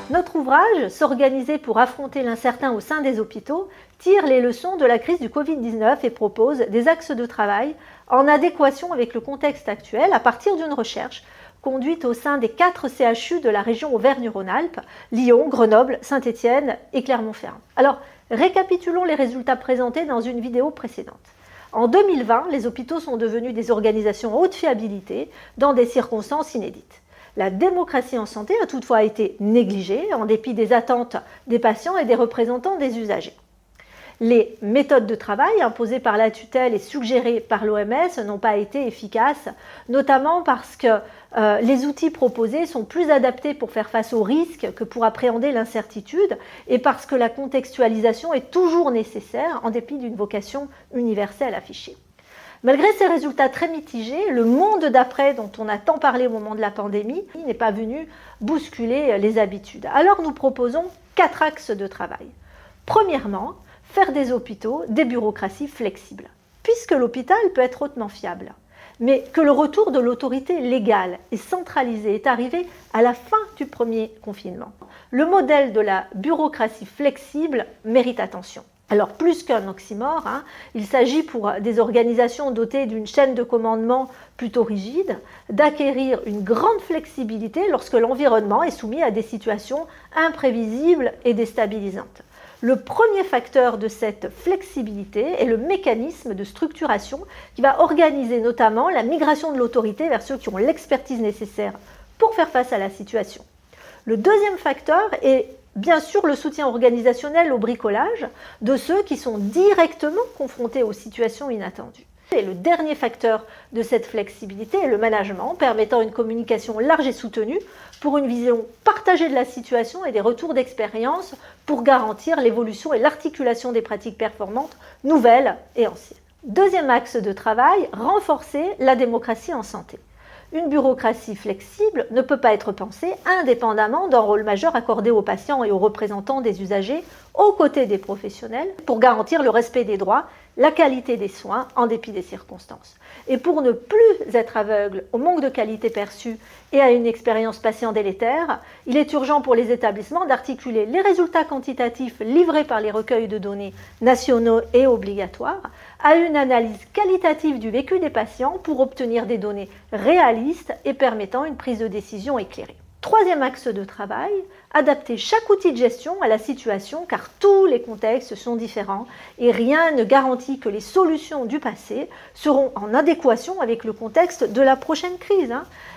Notre ouvrage, S'organiser pour affronter l'incertain au sein des hôpitaux, tire les leçons de la crise du Covid-19 et propose des axes de travail en adéquation avec le contexte actuel à partir d'une recherche conduite au sein des 4 CHU de la région Auvergne-Rhône-Alpes, Lyon, Grenoble, Saint-Étienne et Clermont-Ferrand. Alors, récapitulons les résultats présentés dans une vidéo précédente. En 2020, les hôpitaux sont devenus des organisations haute fiabilité dans des circonstances inédites. La démocratie en santé a toutefois été négligée en dépit des attentes des patients et des représentants des usagers. Les méthodes de travail imposées par la tutelle et suggérées par l'OMS n'ont pas été efficaces, notamment parce que les outils proposés sont plus adaptés pour faire face aux risques que pour appréhender l'incertitude et parce que la contextualisation est toujours nécessaire en dépit d'une vocation universelle affichée. Malgré ces résultats très mitigés, le monde d'après dont on a tant parlé au moment de la pandémie n'est pas venu bousculer les habitudes. Alors nous proposons 4 axes de travail. Premièrement, faire des hôpitaux des bureaucraties flexibles, puisque l'hôpital peut être hautement fiable, mais que le retour de l'autorité légale et centralisée est arrivé à la fin du premier confinement. Le modèle de la bureaucratie flexible mérite attention. Alors plus qu'un oxymore, il s'agit pour des organisations dotées d'une chaîne de commandement plutôt rigide d'acquérir une grande flexibilité lorsque l'environnement est soumis à des situations imprévisibles et déstabilisantes. Le premier facteur de cette flexibilité est le mécanisme de structuration qui va organiser notamment la migration de l'autorité vers ceux qui ont l'expertise nécessaire pour faire face à la situation. Le deuxième facteur est bien sûr le soutien organisationnel au bricolage de ceux qui sont directement confrontés aux situations inattendues. Et le dernier facteur de cette flexibilité est le management, permettant une communication large et soutenue pour une vision partagée de la situation et des retours d'expérience pour garantir l'évolution et l'articulation des pratiques performantes nouvelles et anciennes. Deuxième axe de travail, renforcer la démocratie en santé. Une bureaucratie flexible ne peut pas être pensée indépendamment d'un rôle majeur accordé aux patients et aux représentants des usagers, aux côtés des professionnels, pour garantir le respect des droits, la qualité des soins en dépit des circonstances. Et pour ne plus être aveugle au manque de qualité perçue et à une expérience patient délétère, il est urgent pour les établissements d'articuler les résultats quantitatifs livrés par les recueils de données nationaux et obligatoires à une analyse qualitative du vécu des patients pour obtenir des données réalistes et permettant une prise de décision éclairée. Troisième axe de travail, adapter chaque outil de gestion à la situation car tous les contextes sont différents et rien ne garantit que les solutions du passé seront en adéquation avec le contexte de la prochaine crise.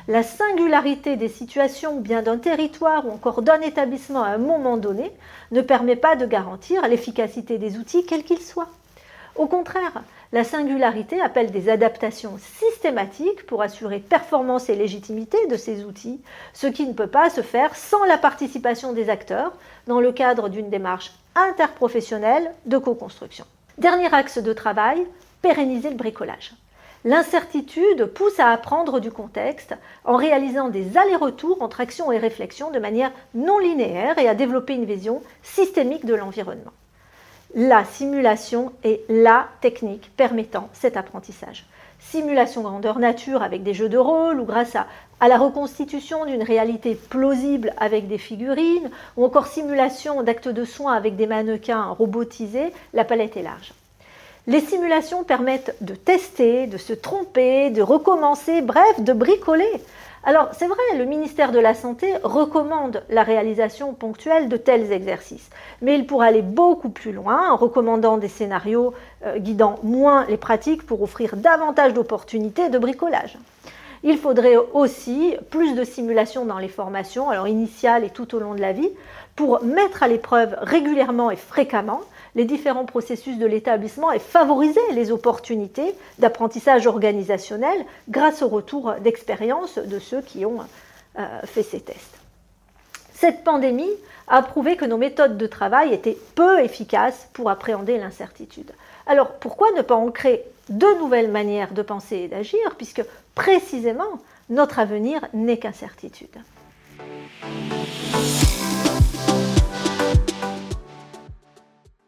La singularité des situations, bien d'un territoire ou encore d'un établissement à un moment donné, ne permet pas de garantir l'efficacité des outils quels qu'ils soient. Au contraire, la singularité appelle des adaptations systématiques pour assurer performance et légitimité de ces outils, ce qui ne peut pas se faire sans la participation des acteurs dans le cadre d'une démarche interprofessionnelle de co-construction. Dernier axe de travail, pérenniser le bricolage. L'incertitude pousse à apprendre du contexte en réalisant des allers-retours entre action et réflexion de manière non linéaire et à développer une vision systémique de l'environnement. La simulation est la technique permettant cet apprentissage. Simulation grandeur nature avec des jeux de rôle ou grâce à la reconstitution d'une réalité plausible avec des figurines ou encore simulation d'actes de soins avec des mannequins robotisés, la palette est large. Les simulations permettent de tester, de se tromper, de recommencer, bref, de bricoler. Alors, c'est vrai, le ministère de la Santé recommande la réalisation ponctuelle de tels exercices, mais il pourrait aller beaucoup plus loin en recommandant des scénarios guidant moins les pratiques pour offrir davantage d'opportunités de bricolage. Il faudrait aussi plus de simulations dans les formations, alors initiales et tout au long de la vie, pour mettre à l'épreuve régulièrement et fréquemment les différents processus de l'établissement et favoriser les opportunités d'apprentissage organisationnel grâce au retour d'expérience de ceux qui ont fait ces tests. Cette pandémie a prouvé que nos méthodes de travail étaient peu efficaces pour appréhender l'incertitude. Alors pourquoi ne pas ancrer de nouvelles manières de penser et d'agir, puisque précisément notre avenir n'est qu'incertitude.